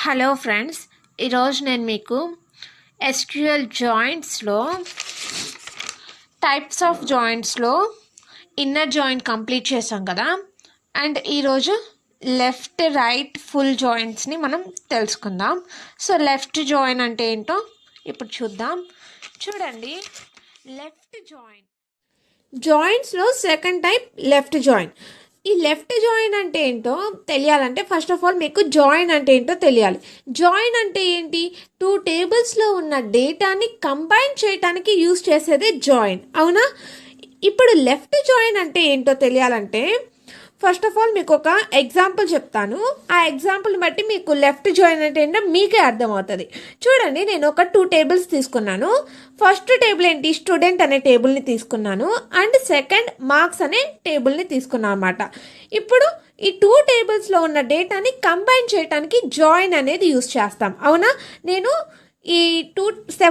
Hello friends, ఈరోజు నేను మీకు ఎస్క్యూఎల్ జాయింట్స్లో టైప్స్ ఆఫ్ జాయింట్స్లో ఇన్నర్ జాయింట్ కంప్లీట్ చేసాం కదా. అండ్ ఈరోజు లెఫ్ట్ రైట్ ఫుల్ జాయింట్స్ని మనం తెలుసుకుందాం. సో లెఫ్ట్ జాయింట్ అంటే ఏంటో ఇప్పుడు చూద్దాం. చూడండి, లెఫ్ట్ జాయింట్స్లో సెకండ్ టైప్ లెఫ్ట్ జాయింట్. ఈ లెఫ్ట్ జాయిన్ అంటే ఏంటో తెలియాలంటే ఫస్ట్ ఆఫ్ ఆల్ మీకు జాయిన్ అంటే ఏంటో తెలియాలి. జాయిన్ అంటే ఏంటి? 2 టేబుల్స్లో ఉన్న డేటాని కంబైన్ చేయడానికి యూస్ చేసేదే జాయిన్, అవునా? ఇప్పుడు లెఫ్ట్ జాయిన్ అంటే ఏంటో తెలియాలంటే ఫస్ట్ ఆఫ్ ఆల్ మీకు ఒక ఎగ్జాంపుల్ చెప్తాను. ఆ ఎగ్జాంపుల్ని బట్టి మీకు లెఫ్ట్ జాయిన్ అంటే ఏంటో మీకే అర్థమవుతుంది. చూడండి, నేను ఒక 2 టేబుల్స్ తీసుకున్నాను. ఫస్ట్ టేబుల్ ఏంటి? స్టూడెంట్ అనే టేబుల్ని తీసుకున్నాను. అండ్ సెకండ్ మార్క్స్ అనే టేబుల్ని తీసుకున్నాను అనమాట. ఇప్పుడు ఈ 2 టేబుల్స్లో ఉన్న డేటాని కంబైన్ చేయడానికి జాయిన్ అనేది యూస్ చేస్తాం, అవునా? నేను ఈ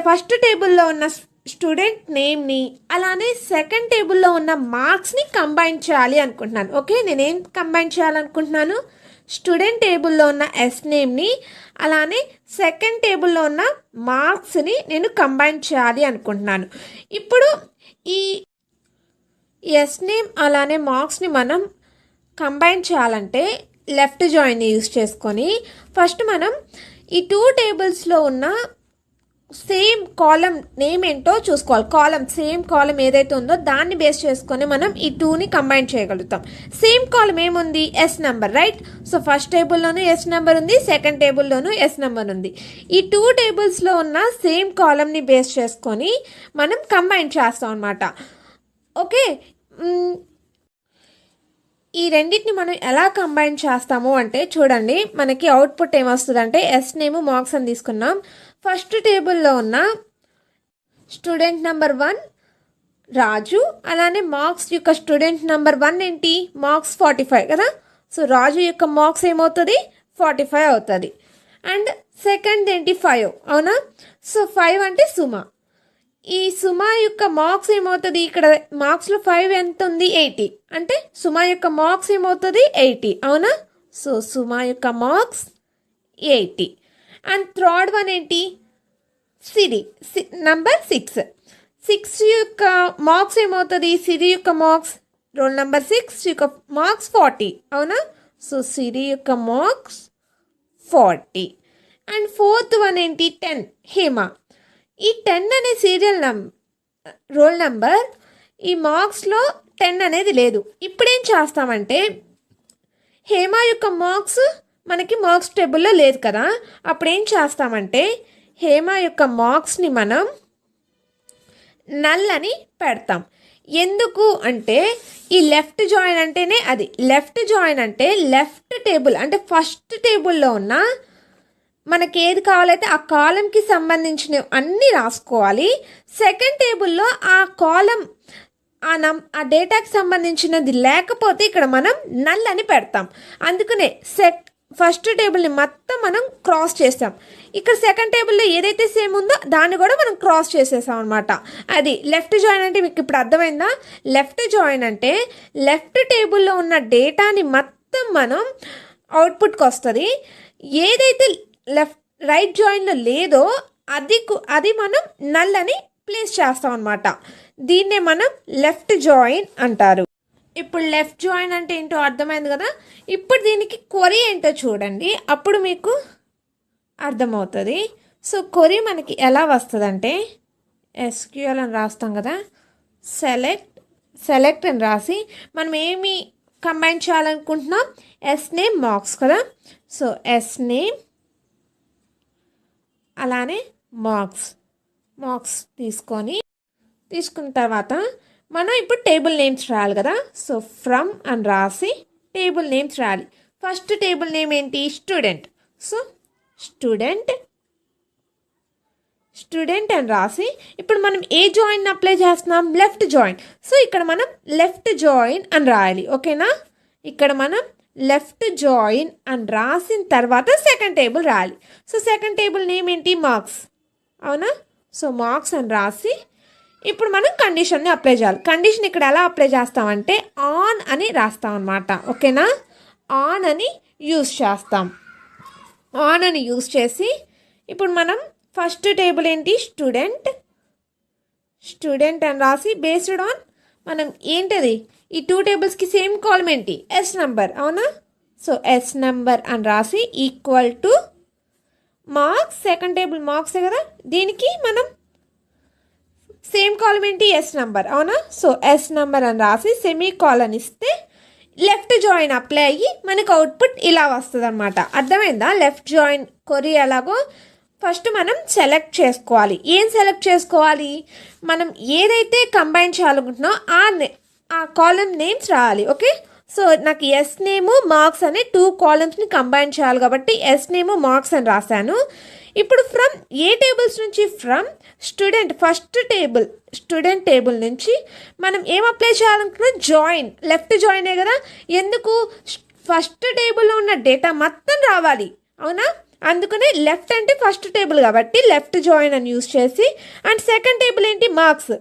ఫస్ట్ టేబుల్లో ఉన్న స్టూడెంట్ నేమ్ని అలానే సెకండ్ టేబుల్లో ఉన్న మార్క్స్ని కంబైన్ చేయాలి అనుకుంటున్నాను. ఓకే, నేనేం కంబైన్ చేయాలనుకుంటున్నాను? స్టూడెంట్ టేబుల్లో ఉన్న ఎస్ నేమ్ని అలానే సెకండ్ టేబుల్లో ఉన్న మార్క్స్ని నేను కంబైన్ చేయాలి అనుకుంటున్నాను. ఇప్పుడు ఈ ఎస్ నేమ్ అలానే మార్క్స్ని మనం కంబైన్ చేయాలంటే లెఫ్ట్ జాయిన్ని యూస్ చేసుకొని ఫస్ట్ మనం ఈ 2 టేబుల్స్లో ఉన్న సేమ్ కాలం నేమ్ ఏంటో చూసుకోవాలి. సేమ్ కాలం ఏదైతే ఉందో దాన్ని బేస్ చేసుకొని మనం ఈ 2ని కంబైన్ చేయగలుగుతాం. సేమ్ కాలం ఏముంది? S number, right? So first టేబుల్లోనూ ఎస్ నెంబర్ ఉంది, సెకండ్ టేబుల్లోనూ ఎస్ నెంబర్ ఉంది. ఈ 2 టేబుల్స్లో ఉన్న సేమ్ కాలంని బేస్ చేసుకొని మనం కంబైన్ చేస్తాం అనమాట. ఓకే, ఈ రెండింటిని మనం ఎలా కంబైన్ చేస్తాము అంటే చూడండి, మనకి అవుట్పుట్ ఏమొస్తుందంటే ఎస్ నేమ్ మార్క్స్ అని తీసుకున్నాం. ఫస్ట్ టేబుల్లో ఉన్న స్టూడెంట్ నెంబర్ 1 రాజు, అలానే మార్క్స్ యొక్క స్టూడెంట్ నెంబర్ 1 ఏంటి? మార్క్స్ 45 కదా. సో రాజు యొక్క మార్క్స్ ఏమవుతుంది? 45 అవుతుంది. అండ్ సెకండ్ ఏంటి? 5, అవునా? సో 5 అంటే సుమ. ఈ సుమ యొక్క మార్క్స్ ఏమవుతుంది? ఇక్కడ మార్క్స్లో 5 ఎంత ఉంది? 80. అంటే సుమ యొక్క మార్క్స్ ఏమవుతుంది? 80, అవునా? సో సుమ యొక్క మార్క్స్ 80. అండ్ థర్డ్ వన్ ఏంటి? సిరి నంబర్ 6 యొక్క మార్క్స్ ఏమవుతుంది? సిరి యొక్క మార్క్స్ రోల్ నెంబర్ 6 యొక్క మార్క్స్ 40, అవునా? సో సిరి యొక్క మార్క్స్ 40. అండ్ ఫోర్త్ వన్ ఏంటి? 10 హేమ. ఈ 10 అనే సీరియల్ రోల్ నెంబర్ ఈ మార్క్స్లో 10 అనేది లేదు. ఇప్పుడేం చేస్తామంటే హేమ యొక్క మార్క్స్ మనకి మార్క్స్ టేబుల్లో లేదు కదా. అప్పుడు ఏం చేస్తామంటే హేమ యొక్క మార్క్స్ని మనం నల్ అని పెడతాం. ఎందుకు అంటే ఈ లెఫ్ట్ జాయిన్ అంటేనే అది. లెఫ్ట్ జాయిన్ అంటే లెఫ్ట్ టేబుల్ అంటే ఫస్ట్ టేబుల్లో ఉన్న మనకి ఏది కావాలైతే ఆ కాలంకి సంబంధించినవి అన్నీ రాసుకోవాలి. సెకండ్ టేబుల్లో ఆ కాలం ఆ డేటాకి సంబంధించినది లేకపోతే ఇక్కడ మనం నల్ అని పెడతాం. అందుకనే ఫస్ట్ టేబుల్ని మొత్తం మనం క్రాస్ చేస్తాం. ఇక్కడ సెకండ్ టేబుల్లో ఏదైతే సేమ్ ఉందో దాన్ని కూడా మనం క్రాస్ చేసేసాం అనమాట. అది లెఫ్ట్ జాయిన్ అంటే. మీకు ఇప్పుడు అర్థమైందా? లెఫ్ట్ జాయిన్ అంటే లెఫ్ట్ టేబుల్లో ఉన్న డేటాని మొత్తం మనం అవుట్పుట్కి వస్తుంది. ఏదైతే రైట్ జాయిన్లో లేదో అది మనం నల్ అని ప్లేస్ చేస్తాం అనమాట. దీన్నే మనం లెఫ్ట్ జాయిన్ అంటారు. ఇప్పుడు లెఫ్ట్ జాయిన్ అంటే ఏంటో అర్థమైంది కదా. ఇప్పుడు దీనికి క్వరీ ఏంటో చూడండి, అప్పుడు మీకు అర్థమవుతుంది. సో క్వరీ మనకి ఎలా వస్తుందంటే ఎస్క్యూఎల్ అని రాస్తాం కదా. సెలెక్ట్ అని రాసి మనం ఏమి కంబైన్ చేయాలనుకుంటున్నాం? ఎస్ నేమ్ మార్క్స్ కదా. సో ఎస్ నేమ్ అలానే మార్క్స్ తీసుకున్న తర్వాత మనం ఇప్పుడు టేబుల్ నేమ్స్ రాయాలి కదా. సో ఫ్రమ్ అని రాసి టేబుల్ నేమ్స్ రాయాలి. ఫస్ట్ టేబుల్ నేమ్ ఏంటి? స్టూడెంట్. సో స్టూడెంట్ అని రాసి ఇప్పుడు మనం ఏ జాయిన్ అప్లై చేస్తున్నాం? Left join. సో ఇక్కడ మనం లెఫ్ట్ జాయిన్ అని రాయాలి. ఓకేనా? ఇక్కడ మనం లెఫ్ట్ జాయిన్ అని రాసిన తర్వాత సెకండ్ టేబుల్ రాయాలి. సో సెకండ్ టేబుల్ నేమ్ ఏంటి? మార్క్స్, అవునా? సో మార్క్స్ అని రాసి ఇప్పుడు మనం కండిషన్ని అప్లై చేయాలి. కండిషన్ ఇక్కడ ఎలా అప్లై చేస్తామంటే ఆన్ అని రాస్తాం అన్నమాట. ఓకేనా? ఆన్ అని యూస్ చేస్తాం. ఆన్ అని యూజ్ చేసి ఇప్పుడు మనం ఫస్ట్ టేబుల్ ఏంటి స్టూడెంట్ అని రాసి బేస్డ్ ఆన్ మనం ఏంటది ఈ 2 టేబుల్స్కి సేమ్ కాలం ఏంటి ఎస్ నెంబర్, అవునా? సో ఎస్ నెంబర్ అని రాసి equal to marks, second table మార్క్సే కదా, దీనికి మనం సేమ్ కాలం ఏంటి ఎస్ నెంబర్, అవునా? సో ఎస్ నెంబర్ అని రాసి సెమీ కాలన్ ఇస్తే లెఫ్ట్ జాయిన్ అప్లై అయ్యి మనకు అవుట్పుట్ ఇలా వస్తుంది అనమాట. అర్థమైందా? లెఫ్ట్ జాయిన్ కొరీ ఎలాగో ఫస్ట్ మనం సెలెక్ట్ చేసుకోవాలి. ఏం సెలెక్ట్ చేసుకోవాలి? మనం ఏదైతే కంబైన్ చేయాలనుకుంటున్నామో ఆ కాలం నేమ్స్ రావాలి. ఓకే, సో నాకు ఎస్ నేము మార్క్స్ అనే 2 కాలమ్స్ని కంబైన్ చేయాలి కాబట్టి ఎస్ నేము మార్క్స్ అని రాశాను. ఇప్పుడు ఫ్రమ్ ఏ టేబుల్స్ నుంచి? From student first table, student table నుంచి మనం ఏం అప్లై చేయాలనుకున్నాం? జాయిన్, లెఫ్ట్ జాయినే కదా. ఎందుకు? ఫస్ట్ టేబుల్లో ఉన్న డేటా మొత్తం రావాలి, అవునా? అందుకనే లెఫ్ట్ అంటే ఫస్ట్ టేబుల్ కాబట్టి లెఫ్ట్ జాయిన్ అని యూజ్ చేసి, అండ్ సెకండ్ టేబుల్ ఏంటి? Marks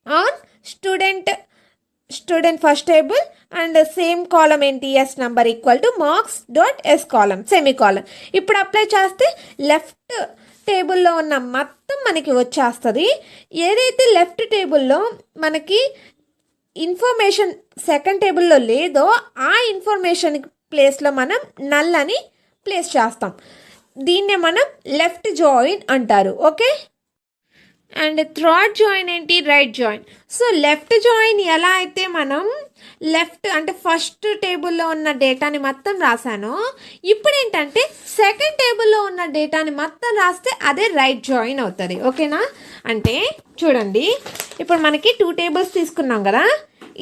on student first table and same column ఏంటి? S number equal to marks dot S column semicolon. ఇప్పుడు అప్లై చేస్తే లెఫ్ట్ టేబుల్లో ఉన్న మొత్తం మనకి వచ్చేస్తుంది. ఏదైతే లెఫ్ట్ టేబుల్లో మనకి ఇన్ఫర్మేషన్ సెకండ్ టేబుల్లో లేదో ఆ ఇన్ఫర్మేషన్ ప్లేస్లో మనం నల్ అని ప్లేస్ చేస్తాం. దీన్నే మనం లెఫ్ట్ జాయిన్ అంటారు. ఓకే, అండ్ థర్డ్ జాయిన్ ఏంటి? Right join. So left join ఎలా అయితే మనం లెఫ్ట్ అంటే ఫస్ట్ టేబుల్లో ఉన్న డేటాని మొత్తం రాశానో, ఇప్పుడు ఏంటంటే సెకండ్ టేబుల్లో ఉన్న డేటాని మొత్తం రాస్తే అదే రైట్ జాయిన్ అవుతుంది. ఓకేనా? అంటే చూడండి, ఇప్పుడు మనకి 2 టేబుల్స్ తీసుకున్నాం కదా,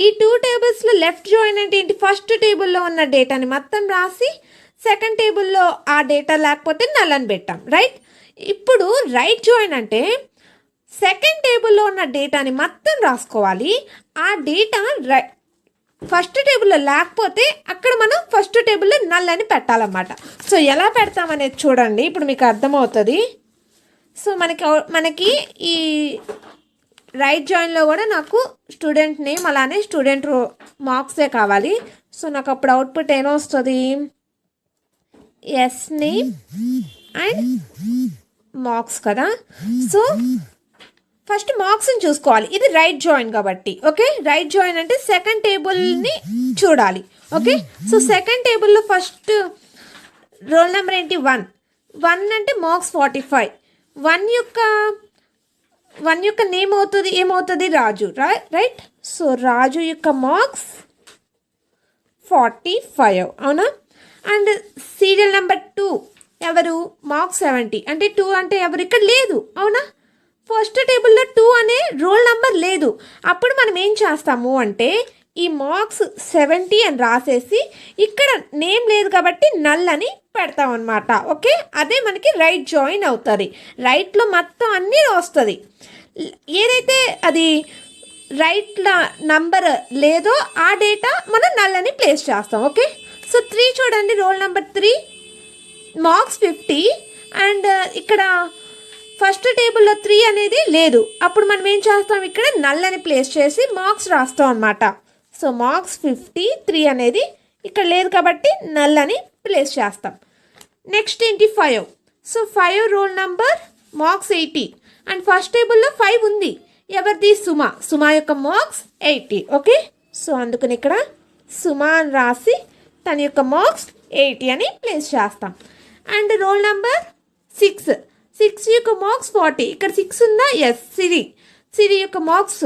ఈ 2 టేబుల్స్లో లెఫ్ట్ జాయిన్ అంటే ఏంటి? ఫస్ట్ టేబుల్లో ఉన్న డేటాని మొత్తం రాసి సెకండ్ టేబుల్లో ఆ డేటా లేకపోతే నల్ అని పెట్టాం, రైట్? ఇప్పుడు రైట్ జాయిన్ అంటే సెకండ్ టేబుల్లో ఉన్న డేటాని మొత్తం రాసుకోవాలి. ఆ డేటా ఫస్ట్ టేబుల్లో లేకపోతే అక్కడ మనం ఫస్ట్ టేబుల్లో నల్ అని పెట్టాలన్నమాట. సో ఎలా పెడతామనేది చూడండి, ఇప్పుడు మీకు అర్థమవుతుంది. సో మనకి ఈ రైట్ జాయిన్లో కూడా నాకు స్టూడెంట్ నేమ్ అలానే స్టూడెంట్ మార్క్సే కావాలి. సో నాకు అప్పుడు అవుట్పుట్ ఏమొస్తుంది? ఎస్ నేమ్ అండ్ మార్క్స్ కదా. సో ఫస్ట్ మార్క్స్ని చూసుకోవాలి, ఇది రైట్ జాయిన్ కాబట్టి. ఓకే, రైట్ జాయిన్ అంటే సెకండ్ టేబుల్ని చూడాలి. ఓకే, సో సెకండ్ టేబుల్లో ఫస్ట్ రోల్ నెంబర్ ఏంటి? 1 అంటే మార్క్స్ 45. 1 యొక్క నేమ్ ఏమవుతుంది? రాజు, రైట్? సో రాజు యొక్క మార్క్స్ 45, అవునా? అండ్ సీరియల్ నెంబర్ 2 ఎవరు? మార్క్స్ 70. అంటే 2 అంటే ఎవరు? ఇక్కడ లేదు, అవునా? ఫస్ట్ టేబుల్లో 2 అనే రోల్ నెంబర్ లేదు. అప్పుడు మనం ఏం చేస్తాము అంటే ఈ మార్క్స్ 70 అని రాసేసి ఇక్కడ నేమ్ లేదు కాబట్టి నల్ అని పెడతాం అనమాట. ఓకే, అదే మనకి రైట్ జాయిన్ అవుతుంది. రైట్లో మొత్తం అన్నీ వస్తుంది. ఏదైతే అది రైట్ నంబర్ లేదో ఆ డేటా మనం నల్ అని ప్లేస్ చేస్తాం. ఓకే, సో 3 చూడండి, రోల్ నెంబర్ 3 మార్క్స్ 50 అండ్ ఇక్కడ ఫస్ట్ టేబుల్లో 3 అనేది లేదు. అప్పుడు మనం ఏం చేస్తాం? ఇక్కడ నల్ అని ప్లేస్ చేసి మార్క్స్ రాస్తాం అనమాట. సో మార్క్స్ 50, 3 అనేది ఇక్కడ లేదు కాబట్టి నల్ అని ప్లేస్ చేస్తాం. నెక్స్ట్ ఏంటి? 5. So 5 roll number marks 80 and first టేబుల్లో 5 ఉంది. ఎవరిది? సుమా యొక్క మార్క్స్ 80. ఓకే, సో అందుకని ఇక్కడ సుమా అని రాసి తన యొక్క మార్క్స్ 80 అని ప్లేస్ చేస్తాం. అండ్ రోల్ నెంబర్ 6 యొక్క మార్క్స్ 40. ఇక్కడ 6 ఉందా? ఎస్. సిరి యొక్క మార్క్స్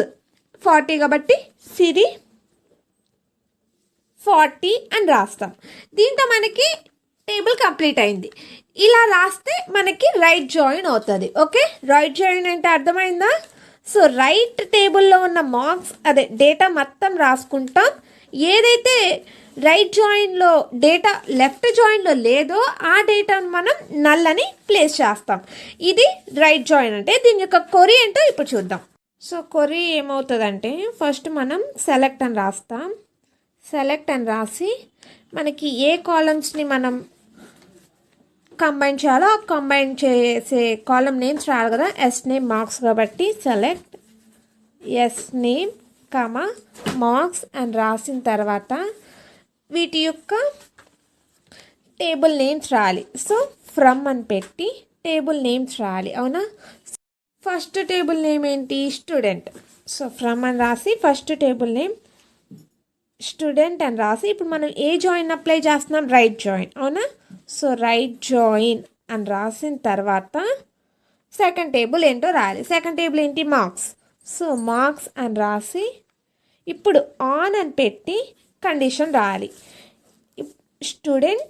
40 కాబట్టి సిరి 40 అని రాస్తాం. దీంతో మనకి టేబుల్ కంప్లీట్ అయింది. ఇలా రాస్తే మనకి రైట్ జాయిన్ అవుతుంది. ఓకే, రైట్ జాయిన్ అంటే అర్థమైందా? సో రైట్ టేబుల్లో ఉన్న మార్క్స్ అదే డేటా మొత్తం రాసుకుంటాం. ఏదైతే రైట్ జాయిన్లో డేటా లెఫ్ట్ జాయిన్లో లేదో ఆ డేటాను మనం నల్ అని ప్లేస్ చేస్తాం. ఇది రైట్ జాయిన్ అంటే. దీని యొక్క కొరీ ఏంటో ఇప్పుడు చూద్దాం. సో కొరీ ఏమవుతుందంటే ఫస్ట్ మనం సెలెక్ట్ అని రాస్తాం. సెలెక్ట్ అని రాసి మనకి ఏ కాలమ్స్ని మనం కంబైన్ చేయాలో ఆ కంబైన్ చేసే కాలం నేమ్స్ రావాలి కదా. ఎస్ నేమ్ మార్క్స్ కాబట్టి సెలెక్ట్ ఎస్ నేమ్ మార్క్స్ అని రాసిన తర్వాత వీటి యొక్క టేబుల్ నేమ్స్ రాయాలి. సో ఫ్రమ్ అని పెట్టి టేబుల్ నేమ్స్ రాయాలి, అవునా. ఫస్ట్ టేబుల్ నేమ్ ఏంటి, స్టూడెంట్. సో ఫ్రమ్ అని రాసి ఫస్ట్ టేబుల్ నేమ్ స్టూడెంట్ అని రాసి ఇప్పుడు మనం ఏ జాయిన్ అప్లై చేస్తున్నాం, రైట్ జాయిన్, అవునా. సో రైట్ జాయిన్ అని రాసిన తర్వాత సెకండ్ టేబుల్ ఏంటో రాయాలి. సెకండ్ టేబుల్ ఏంటి, మార్క్స్. సో మార్క్స్ అని రాసి ఇప్పుడు ఆన్ అని పెట్టి కండిషన్ రాయాలి. స్టూడెంట్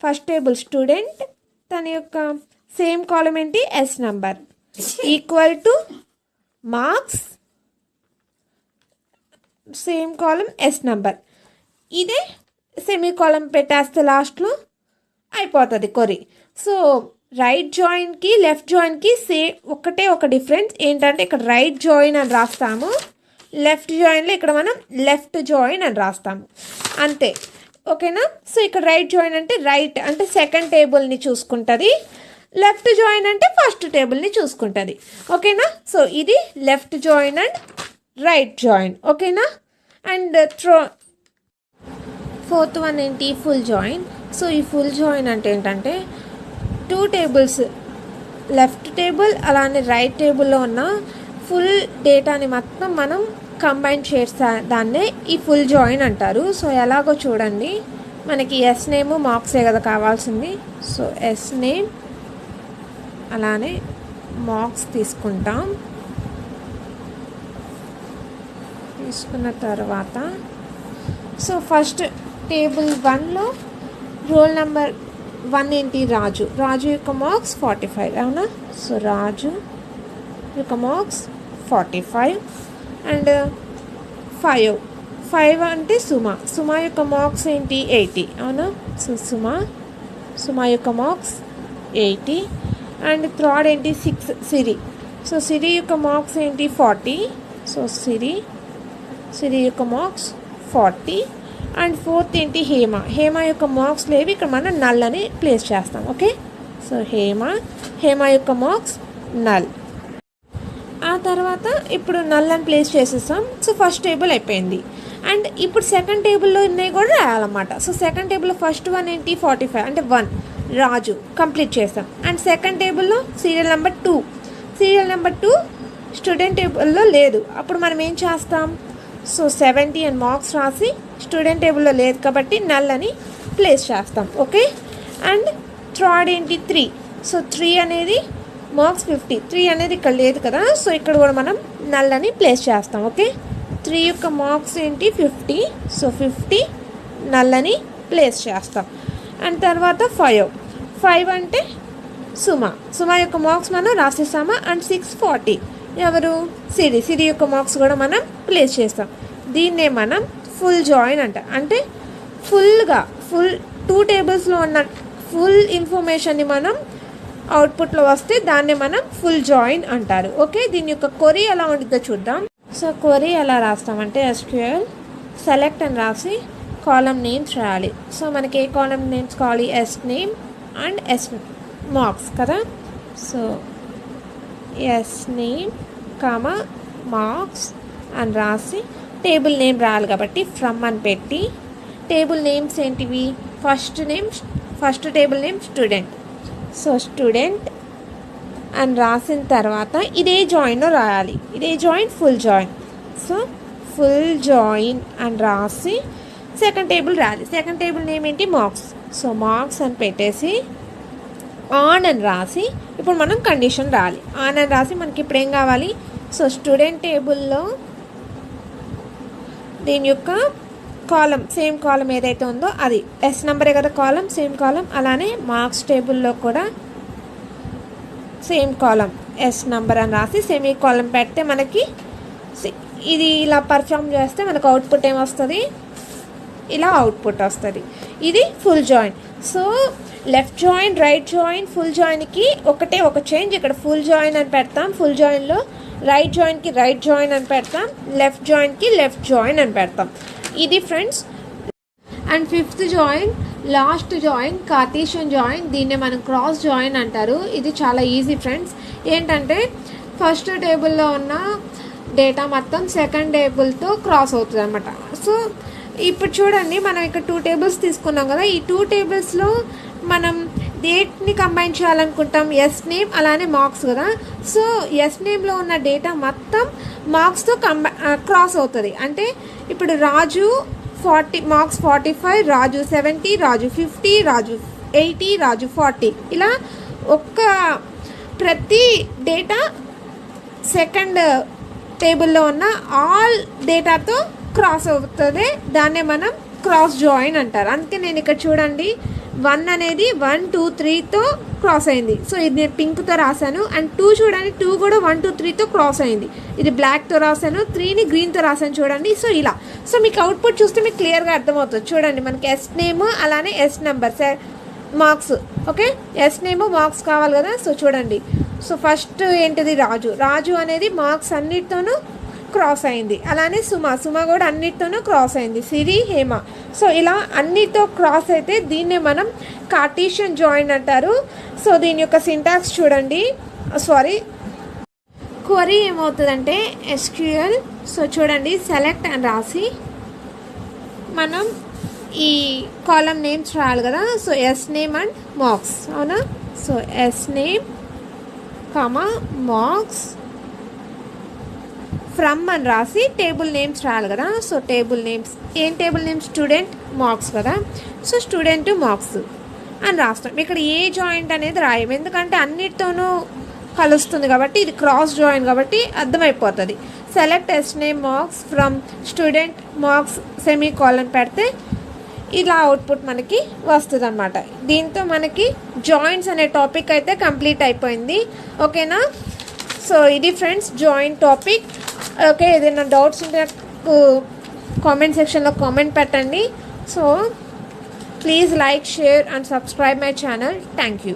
ఫస్ట్ టేబుల్ స్టూడెంట్, తన యొక్క సేమ్ కాలం ఏంటి, s number equal to marks same column s number. ఇదే సెమీ కాలం పెట్టేస్తే లాస్ట్లో అయిపోతుంది కొరి. సో రైట్ జాయిన్కి లెఫ్ట్ జాయిన్కి ఒకటే ఒక డిఫరెన్స్ ఏంటంటే ఇక్కడ రైట్ జాయిన్ అని రాస్తాము, లెఫ్ట్ జాయిన్లో ఇక్కడ మనం లెఫ్ట్ జాయిన్ అని రాస్తాము, అంతే, ఓకేనా. సో ఇక్కడ రైట్ జాయిన్ అంటే రైట్ అంటే సెకండ్ టేబుల్ని చూసుకుంటుంది, లెఫ్ట్ జాయిన్ అంటే ఫస్ట్ టేబుల్ని చూసుకుంటుంది, ఓకేనా. సో ఇది left join and right join, ఓకేనా. అండ్ ఫోర్త్ వన్ ఏంటి, ఫుల్ జాయిన్. సో ఈ ఫుల్ జాయిన్ అంటే ఏంటంటే టూ టేబుల్స్ లెఫ్ట్ టేబుల్ అలానే రైట్ టేబుల్లో ఉన్న ఫుల్ డేటాని మొత్తం మనం కంబైన్ చేస్తా దాన్నే ఈ ఫుల్ జాయిన్ అంటారు. సో ఎలాగో చూడండి, మనకి ఎస్ నేమ్ మార్క్సే కదా కావాల్సింది. సో ఎస్ నేమ్ అలానే మార్క్స్ తీసుకుంటాం. తీసుకున్న తర్వాత సో ఫస్ట్ టేబుల్ 1లో రోల్ నెంబర్ 1 ఏంటి, రాజు. రాజు యొక్క మార్క్స్ 45, అవునా. సో రాజు యొక్క మార్క్స్ 45 అండ్ 5 అంటే సుమ యొక్క మార్క్స్ ఏంటి, 80, అవునా. సో సుమ యొక్క మార్క్స్ 80 అండ్ థర్డ్ ఏంటి, 6 సిరి. సో సిరి యొక్క మార్క్స్ ఏంటి, 40. సో సిరి యొక్క మార్క్స్ 40 అండ్ ఫోర్త్ ఏంటి, హేమ యొక్క మార్క్స్ లేవి, ఇక్కడ మనం నల్ అని ప్లేస్ చేస్తాం, ఓకే. సో హేమ యొక్క మార్క్స్ నల్. ఆ తర్వాత ఇప్పుడు నల్ అని ప్లేస్ చేసేస్తాం. సో ఫస్ట్ టేబుల్ అయిపోయింది. అండ్ ఇప్పుడు సెకండ్ టేబుల్లో ఉన్నాయి కూడా రాయాలన్నమాట. సో సెకండ్ టేబుల్లో ఫస్ట్ వన్ ఏంటి, 45 అంటే 1 రాజు కంప్లీట్ చేస్తాం. అండ్ సెకండ్ టేబుల్లో సీరియల్ నెంబర్ 2 స్టూడెంట్ టేబుల్లో లేదు, అప్పుడు మనం ఏం చేస్తాం, సో 70 అని మార్క్స్ రాసి స్టూడెంట్ టేబుల్లో లేదు కాబట్టి నల్ అని ప్లేస్ చేస్తాం, ఓకే. అండ్ థర్డ్ ఏంటి, 3. సో 3 అనేది మార్క్స్ 50, 3 అనేది ఇక్కడ లేదు కదా, సో ఇక్కడ కూడా మనం నల్ అని ప్లేస్ చేస్తాం, ఓకే. 3 యొక్క మార్క్స్ ఏంటి, 50. సో 50 నల్ అని ప్లేస్ చేస్తాం. అండ్ తర్వాత 5 అంటే సుమ యొక్క మార్క్స్ మనం రాసేస్తామా. అండ్ 6 40 ఎవరు, సిరి యొక్క మార్క్స్ కూడా మనం ప్లేస్ చేస్తాం. దీన్నే మనం ఫుల్ జాయిన్ అంటే ఫుల్ 2 టేబుల్స్లో ఉన్న ఫుల్ ఇన్ఫర్మేషన్ని మనం అవుట్పుట్లో వస్తే దాన్నే మనం ఫుల్ జాయిన్ అంటారు, ఓకే. దీని యొక్క క్వరీ ఎలా ఉంటుందో చూద్దాం. సో క్వరీ ఎలా రాస్తామంటే SQL సెలెక్ట్ అని రాసి కాలం నేమ్స్ రాయాలి. సో మనకి ఏ కాలం నేమ్స్ కావాలి, S name and S marks కదా. So S name comma marks అని రాసి టేబుల్ నేమ్ రాయాలి కాబట్టి ఫ్రమ్ అని పెట్టి టేబుల్ నేమ్స్ ఏంటివి, first table name student. So student అని రాసిన తర్వాత ఇదే జాయిన్లో రాయాలి, ఇదే join full join. So full join అని రాసి సెకండ్ టేబుల్ రాయాలి. సెకండ్ టేబుల్ నేమ్ ఏంటి, మార్క్స్. సో మార్క్స్ అని పెట్టేసి ఆన్ అని రాసి ఇప్పుడు మనం కండిషన్ రాయాలి. ఆన్ అని రాసి మనకి ఇప్పుడు ఏం కావాలి, సో స్టూడెంట్ టేబుల్లో దీని యొక్క కాలం సేమ్ కాలం ఏదైతే ఉందో అది ఎస్ నెంబరే కదా కాలం, సేమ్ కాలం. అలానే మార్క్స్ టేబుల్లో కూడా సేమ్ కాలం ఎస్ నెంబర్ అని రాసి సెమీ కాలం పెడితే మనకి ఇది ఇలా పర్ఫామ్ చేస్తే మనకు అవుట్పుట్ ఏమొస్తుంది, ఇలా అవుట్పుట్ వస్తుంది. ఇది full join. So left join, right join, full జాయిన్కి ఒకటే ఒక చేంజ్, ఇక్కడ ఫుల్ జాయిన్ అని పెడతాం, ఫుల్ జాయిన్లో రైట్ జాయిన్కి రైట్ జాయిన్ అని పెడతాం, లెఫ్ట్ జాయిన్కి లెఫ్ట్ జాయిన్ అని పెడతాం. ఇది friends. And fifth join, last join, Cartesian join, దీన్నే మనం క్రాస్ జాయిన్ అంటారు. ఇది చాలా ఈజీ ఫ్రెండ్స్. ఏంటంటే ఫస్ట్ టేబుల్లో ఉన్న డేటా మొత్తం సెకండ్ టేబుల్తో క్రాస్ అవుతుంది అనమాట. సో ఇప్పుడు చూడండి, మనం ఇక్కడ 2 టేబుల్స్ తీసుకున్నాం కదా. ఈ 2 టేబుల్స్లో మనం డేట్ని కంబైన్ చేయాలనుకుంటాం, ఎస్ నేమ్ అలానే మార్క్స్ కదా. సో ఎస్ నేమ్లో ఉన్న డేటా మొత్తం మార్క్స్తో క్రాస్ అవుతుంది. అంటే ఇప్పుడు రాజు 40 మార్క్స్ 45, రాజు 70, రాజు 50, రాజు 80, రాజు 40, ఇలా ప్రతి డేటా సెకండ్ టేబుల్లో ఉన్న ఆల్ డేటాతో క్రాస్ అవుతుంది. దాన్నే మనం క్రాస్ జాయిన్ అంటారు. అందుకే నేను ఇక్కడ చూడండి 1 అనేది 1 2 3తో క్రాస్ అయింది. సో ఇది నేను పింక్తో రాశాను. అండ్ 2 చూడండి, 2 కూడా 1 2 3తో క్రాస్ అయింది. ఇది బ్లాక్తో రాశాను, 3ని గ్రీన్తో రాశాను చూడండి. సో ఇలా. సో మీకు అవుట్పుట్ చూస్తే మీకు క్లియర్గా అర్థమవుతుంది. చూడండి, మనకి ఎస్ నేమ్ అలానే s number marks. Okay, s name marks కావాలి కదా. సో చూడండి, సో ఫస్ట్ ఏంటిది రాజు అనేది మార్క్స్ అన్నిటితోనూ క్రాస్ అయింది. అలానే సుమ కూడా అన్నిటితోనూ క్రాస్ అయింది. సిరి, హేమ. సో ఇలా అన్నిటితో క్రాస్ అయితే దీన్నే మనం కార్టీషియన్ జాయిన్ అంటారు. సో దీని యొక్క సింటాక్స్ చూడండి, క్వరీ ఏమవుతుందంటే ఎస్క్యూఎల్. సో చూడండి, సెలెక్ట్ అని రాసి మనం ఈ కాలం నేమ్స్ రాయాలి కదా. So S name and marks, అవునా. So S name marks from అని రాసి టేబుల్ నేమ్స్ రాయాలి కదా. సో టేబుల్ నేమ్స్, ఏం టేబుల్ నేమ్స్, స్టూడెంట్ మార్క్స్ కదా. సో స్టూడెంట్ మార్క్స్ అని రాస్తాం. ఇక్కడ ఏ జాయింట్ అనేది రాయం, ఎందుకంటే అన్నిటితోనూ కలుస్తుంది కాబట్టి, ఇది క్రాస్ జాయిన్ కాబట్టి అర్థమైపోతుంది. Select s name marks from student marks semicolon పెడితే ఇలా అవుట్పుట్ మనకి వస్తుంది అనమాట. దీంతో మనకి జాయింట్స్ అనే టాపిక్ అయితే కంప్లీట్ అయిపోయింది. ఓకేనా. సో ఇది ఫ్రెండ్స్ జాయింట్ టాపిక్. ఓకే, ఏదైనా డౌట్స్ ఉంటే నాకు కామెంట్ సెక్షన్లో కామెంట్ పెట్టండి. So please like, share and subscribe my channel. Thank you.